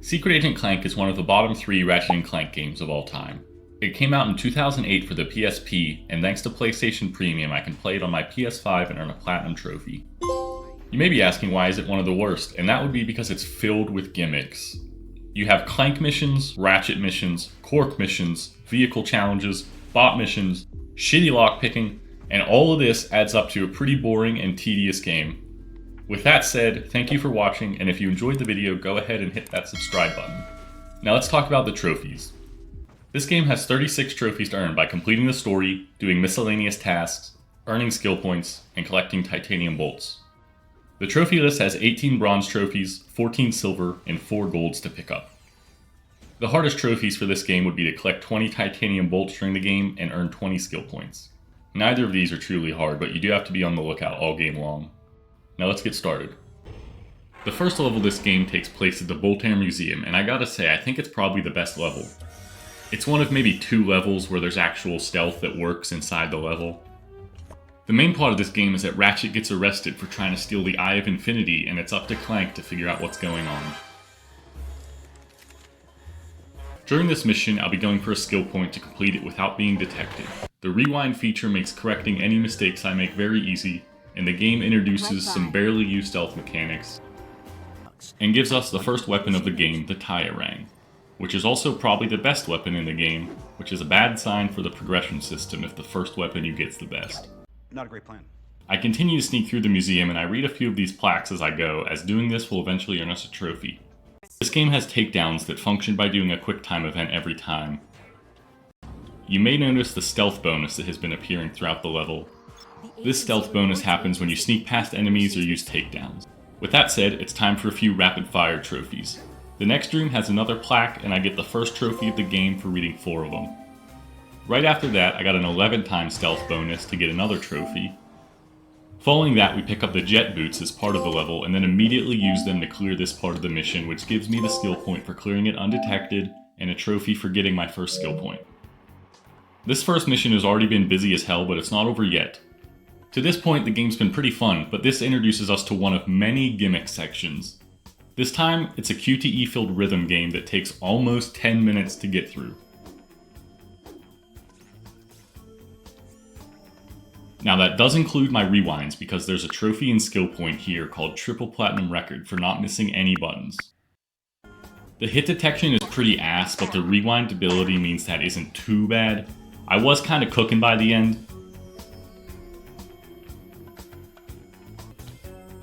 Secret Agent Clank is one of the bottom 3 Ratchet & Clank games of all time. It came out in 2008 for the PSP, and thanks to PlayStation Premium I can play it on my PS5 and earn a Platinum trophy. You may be asking why is it one of the worst, and that would be because it's filled with gimmicks. You have Clank missions, Ratchet missions, Cork missions, vehicle challenges, bot missions, shitty lockpicking, and all of this adds up to a pretty boring and tedious game. With that said, thank you for watching, and if you enjoyed the video, go ahead and hit that subscribe button. Now let's talk about the trophies. This game has 36 trophies to earn by completing the story, doing miscellaneous tasks, earning skill points, and collecting titanium bolts. The trophy list has 18 bronze trophies, 14 silver, and 4 golds to pick up. The hardest trophies for this game would be to collect 20 titanium bolts during the game and earn 20 skill points. Neither of these are truly hard, but you do have to be on the lookout all game long. Now let's get started. The first level of this game takes place at the Boltaire Museum, and I gotta say, I think it's probably the best level. It's one of maybe 2 levels where there's actual stealth that works inside the level. The main plot of this game is that Ratchet gets arrested for trying to steal the Eye of Infinity, and it's up to Clank to figure out what's going on. During this mission, I'll be going for a skill point to complete it without being detected. The rewind feature makes correcting any mistakes I make very easy, and the game introduces some barely used stealth mechanics, and gives us the first weapon of the game, the Tyarang, which is also probably the best weapon in the game, which is a bad sign for the progression system if the first weapon you get's the best. Not a great plan. I continue to sneak through the museum and I read a few of these plaques as I go, as doing this will eventually earn us a trophy. This game has takedowns that function by doing a quick time event every time. You may notice the stealth bonus that has been appearing throughout the level. This stealth bonus happens when you sneak past enemies or use takedowns. With that said, it's time for a few rapid fire trophies. The next room has another plaque and I get the first trophy of the game for reading 4 of them. Right after that, I got an 11 times stealth bonus to get another trophy. Following that, we pick up the jet boots as part of the level and then immediately use them to clear this part of the mission, which gives me the skill point for clearing it undetected and a trophy for getting my first skill point. This first mission has already been busy as hell, but it's not over yet. To this point, the game's been pretty fun, but this introduces us to one of many gimmick sections. This time, it's a QTE-filled rhythm game that takes almost 10 minutes to get through. Now that does include my rewinds, because there's a trophy and skill point here called Triple Platinum Record for not missing any buttons. The hit detection is pretty ass, but the rewind ability means that isn't too bad. I was kinda cooking by the end,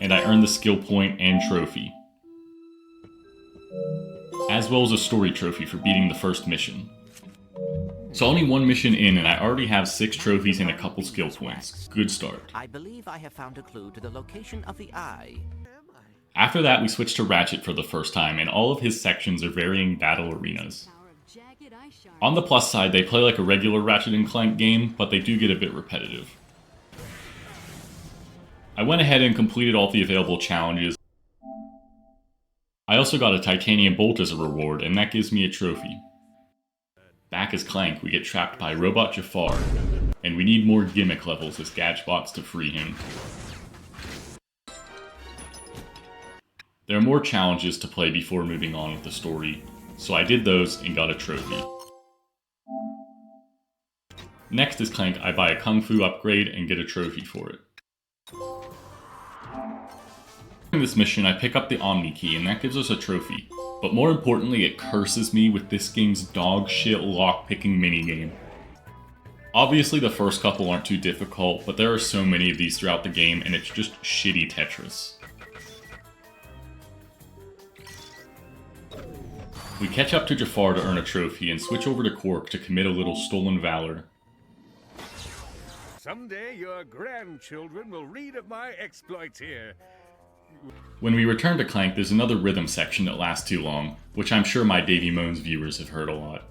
and I earned the skill point and trophy, as well as a story trophy for beating the first mission. So only 1 mission in and I already have 6 trophies and a couple skill points. Good start. I believe I have found a clue to the location of the eye. After that we switch to Ratchet for the first time, and all of his sections are varying battle arenas. On the plus side, they play like a regular Ratchet & Clank game, but they do get a bit repetitive. I went ahead and completed all the available challenges. I also got a titanium bolt as a reward, and that gives me a trophy. Back as Clank, we get trapped by Robot Jafar, and we need more gimmick levels as Gadgebots to free him. There are more challenges to play before moving on with the story, so I did those and got a trophy. Next as Clank, I buy a Kung Fu upgrade and get a trophy for it. In this mission, I pick up the Omni Key, and that gives us a trophy. But more importantly, it curses me with this game's dog shit lockpicking minigame. Obviously, the first couple aren't too difficult, but there are so many of these throughout the game, and it's just shitty Tetris. We catch up to Jafar to earn a trophy, and switch over to Cork to commit a little stolen valor. Someday your grandchildren will read of my exploits here. When we return to Clank, there's another rhythm section that lasts too long, which I'm sure my Davy Moans viewers have heard a lot.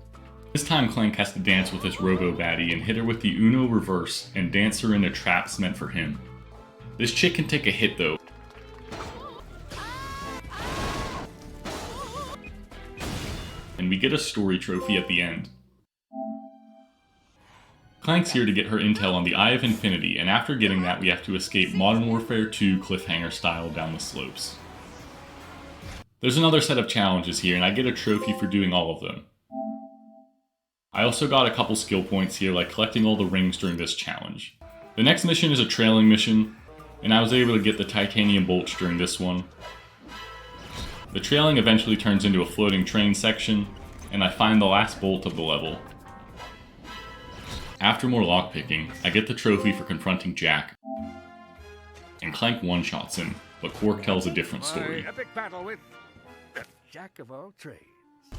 This time Clank has to dance with this robo-baddie and hit her with the Uno reverse and dance her into traps meant for him. This chick can take a hit though, and we get a story trophy at the end. Clank's here to get her intel on the Eye of Infinity, and after getting that we have to escape Modern Warfare 2 cliffhanger style down the slopes. There's another set of challenges here, and I get a trophy for doing all of them. I also got a couple skill points here, like collecting all the rings during this challenge. The next mission is a trailing mission, and I was able to get the titanium bolts during this one. The trailing eventually turns into a floating train section, and I find the last bolt of the level. After more lockpicking, I get the trophy for confronting Jack, and Clank one-shots him, but Quark tells a different story. My epic battle with the Jack of all trades.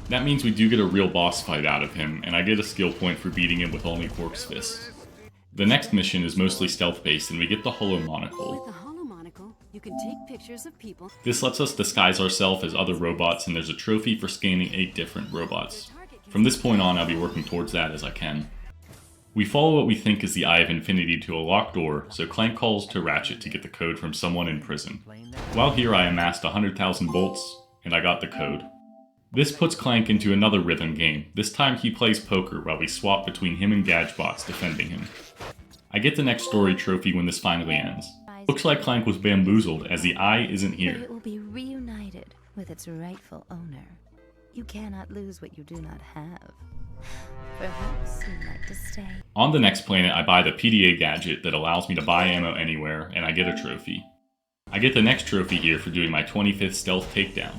That means we do get a real boss fight out of him, and I get a skill point for beating him with only Quark's fists. The next mission is mostly stealth-based, and we get the holo monocle. With the holo monocle, you can take pictures of people. This lets us disguise ourselves as other robots, and there's a trophy for scanning 8 different robots. From this point on, I'll be working towards that as I can. We follow what we think is the Eye of Infinity to a locked door, so Clank calls to Ratchet to get the code from someone in prison. While here, I amassed 100,000 bolts, and I got the code. This puts Clank into another rhythm game. This time he plays poker while we swap between him and Gadgebots defending him. I get the next story trophy when this finally ends. Looks like Clank was bamboozled as the Eye isn't But here. it will be reunited with its rightful owner. You cannot lose what you do not have. Perhaps you'd like to stay. On the next planet, I buy the PDA gadget that allows me to buy ammo anywhere, and I get a trophy. I get the next trophy here for doing my 25th stealth takedown.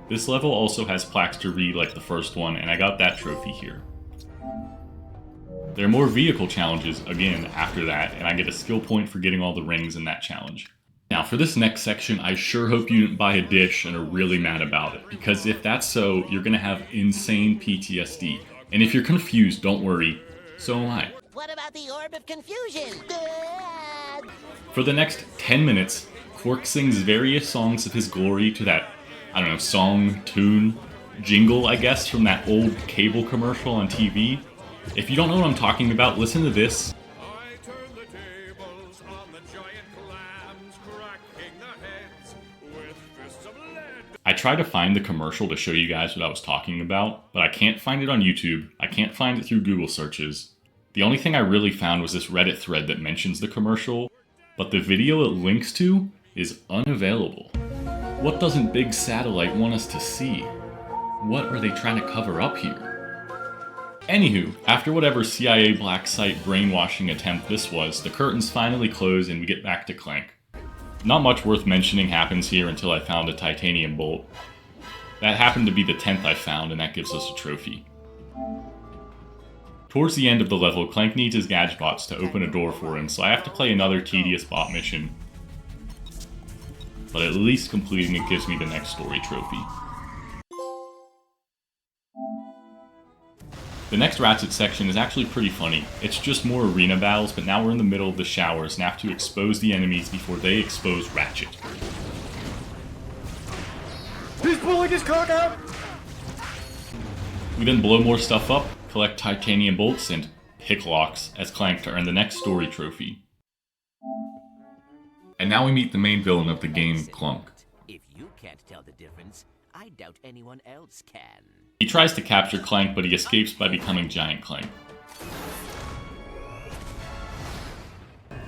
This level also has plaques to read like the first one, and I got that trophy here. There are more vehicle challenges, again, after that, and I get a skill point for getting all the rings in that challenge. Now, for this next section, I sure hope you didn't buy a dish and are really mad about it, because if that's so, you're gonna have insane PTSD. And if you're confused, don't worry, so am I. What about the Orb of Confusion? For the next 10 minutes, Quark sings various songs of his glory to that, I don't know, song, tune, jingle, I guess, from that old cable commercial on TV. If you don't know what I'm talking about, listen to this. I turn the tables on the giant clams, cracking the heads with fists of lead. I tried to find the commercial to show you guys what I was talking about, but I can't find it on YouTube. I can't find it through Google searches. The only thing I really found was this Reddit thread that mentions the commercial, but the video it links to is unavailable. What doesn't Big Satellite want us to see? What are they trying to cover up here? Anywho, after whatever CIA black site brainwashing attempt this was, the curtains finally close and we get back to Clank. Not much worth mentioning happens here until I found a titanium bolt. That happened to be the 10th I found, and that gives us a trophy. Towards the end of the level, Clank needs his Gadgebots to open a door for him, so I have to play another tedious bot mission. But at least completing it gives me the next story trophy. The next Ratchet section is actually pretty funny. It's just more arena battles, but now we're in the middle of the showers and have to expose the enemies before they expose Ratchet. He's pulling his cock out! We then blow more stuff up, collect titanium bolts, and pick locks as Clank to earn the next story trophy. And now we meet the main villain of the game, Clunk. If you can't tell the difference, I doubt anyone else can. He tries to capture Clank, but he escapes by becoming Giant Clank.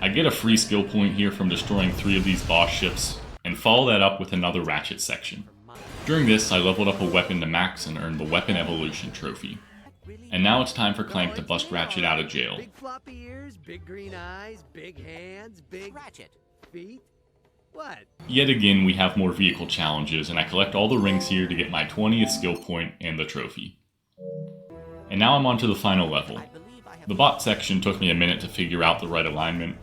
I get a free skill point here from destroying 3 of these boss ships, and follow that up with another Ratchet section. During this, I leveled up a weapon to max and earned the Weapon Evolution trophy. And now it's time for Clank to bust Ratchet out of jail. Big floppy ears, big green eyes, big hands, big Ratchet, feet. What? Yet again, we have more vehicle challenges, and I collect all the rings here to get my 20th skill point and the trophy. And now I'm on to the final level. I believe I have The bot section took me a minute to figure out the right alignment,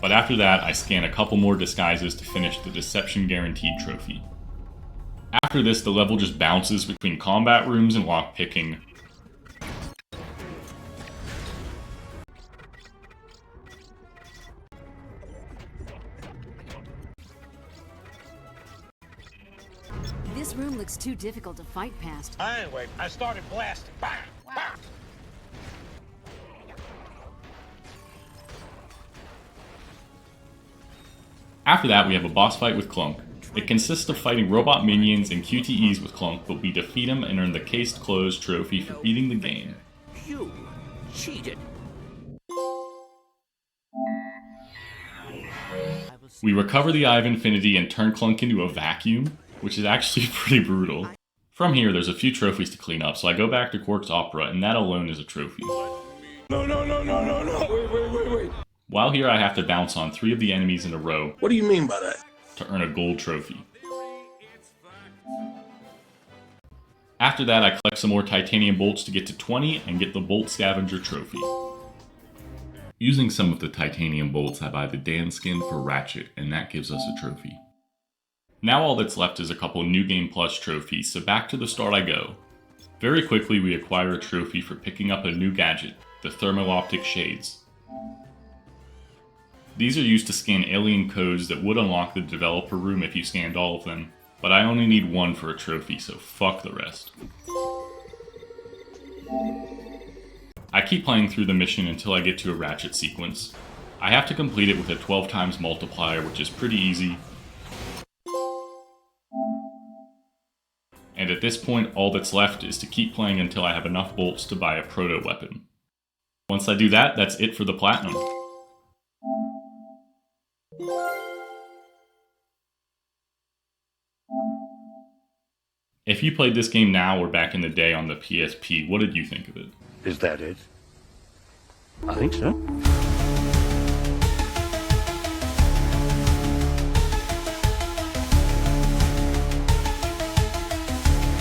but after that, I scan a couple more disguises to finish the Deception Guaranteed trophy. After this, the level just bounces between combat rooms and lockpicking. This room looks too difficult to fight past. Anyway, I started blasting. Bang! Bang! After that, we have a boss fight with Clunk. It consists of fighting robot minions and QTEs with Clunk, but we defeat him and earn the Cased Closed trophy for beating the game. you cheated. We recover the Eye of Infinity and turn Clunk into a vacuum, which is actually pretty brutal. From here, there's a few trophies to clean up, so I go back to Quark's Opera, and that alone is a trophy. No. Wait. While here, I have to bounce on 3 of the enemies in a row. What do you mean by that? To earn a gold trophy. After that, I collect some more titanium bolts to get to 20 and get the Bolt Scavenger trophy. Using some of the titanium bolts, I buy the Dan skin for Ratchet, and that gives us a trophy. Now all that's left is a couple New Game Plus trophies, so back to the start I go. Very quickly we acquire a trophy for picking up a new gadget, the Thermo-Optic Shades. These are used to scan alien codes that would unlock the developer room if you scanned all of them, but I only need 1 for a trophy, so fuck the rest. I keep playing through the mission until I get to a Ratchet sequence. I have to complete it with a 12 times multiplier, which is pretty easy. And at this point, all that's left is to keep playing until I have enough bolts to buy a proto-weapon. Once I do that, that's it for the platinum. If you played this game now or back in the day on the PSP, what did you think of it? Is that it? I think so.